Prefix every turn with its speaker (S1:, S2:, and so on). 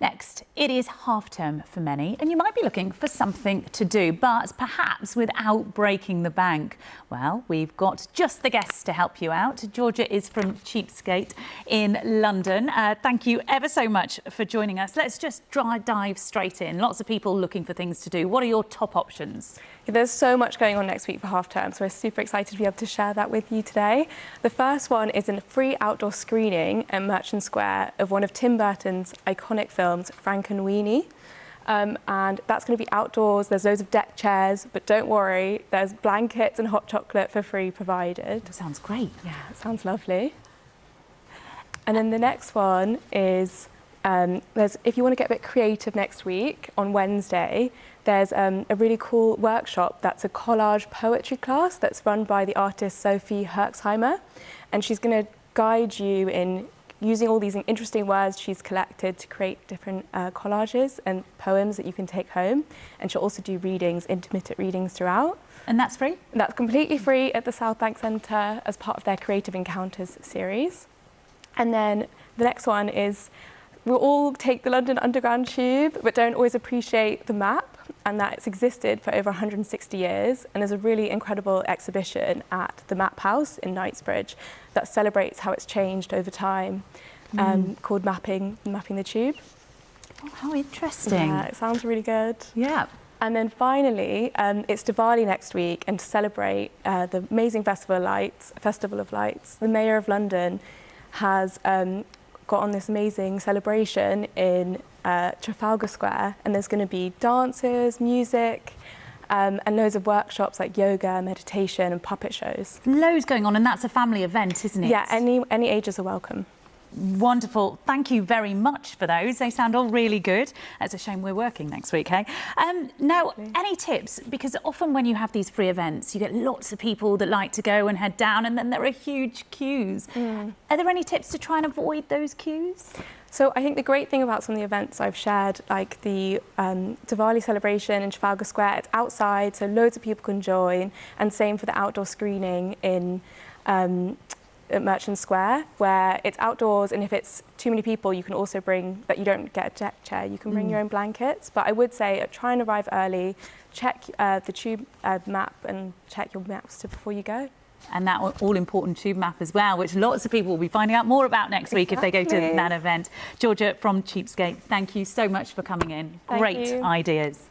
S1: Next, it is half term for many and you might be looking for something to do, but perhaps without breaking the bank. Well, we've got just the guests to help you out. Georgia is from Cheapskate in London. Thank you ever so much for joining us. Let's just dive straight in. Lots of people looking for things to do. What are your top options?
S2: There's so much going on next week for half term, so we're super excited to be able to share that with you today. The first one is a free outdoor screening at Merchant Square of one of Tim Burton's iconic films, Frankenweenie. And that's going to be outdoors. There's loads of deck chairs, but don't worry, there's blankets and hot chocolate for free provided.
S1: That sounds great.
S2: Yeah, it sounds lovely. And then the next one is, if you want to get a bit creative next week, on Wednesday, there's a really cool workshop that's a collage poetry class that's run by the artist Sophie Herxheimer. And she's going to guide you in using all these interesting words she's collected to create different collages and poems that you can take home. And she'll also do readings, intermittent readings throughout.
S1: And that's free?
S2: That's completely free at the South Bank Centre as part of their Creative Encounters series. And then the next one is, we'll all take the London Underground Tube, but don't always appreciate the map, and that it's existed for over 160 years. And there's a really incredible exhibition at the Map House in Knightsbridge that celebrates how it's changed over time, called Mapping the Tube.
S1: Oh, how interesting.
S2: Yeah, it sounds really good.
S1: Yeah.
S2: And then finally, it's Diwali next week, and to celebrate the amazing Festival of Lights, the Mayor of London has got on this amazing celebration in Trafalgar Square, and there's going to be dances, music, and loads of workshops like yoga, meditation and puppet shows.
S1: Loads going on, and that's a family event, isn't it?
S2: Yeah, any ages are welcome.
S1: Wonderful. Thank you very much for those. They sound all really good. It's a shame we're working next week, hey? Now, any tips? Because often when you have these free events, you get lots of people that like to go and head down, and then there are huge queues. Are there any tips to try and avoid those queues?
S2: So I think the great thing about some of the events I've shared, like the Diwali celebration in Trafalgar Square, it's outside, so loads of people can join, and same for the outdoor screening in at Merchant Square, where it's outdoors, and if it's too many people, you can also bring, but you don't get a deck chair, you can bring your own blankets. But I would say try and arrive early, check the tube map and check your maps before you go.
S1: And that all-important tube map as well, which lots of people will be finding out more about next week if they go to that event. Georgia from Cheapskate, thank you so much for coming in. Great ideas.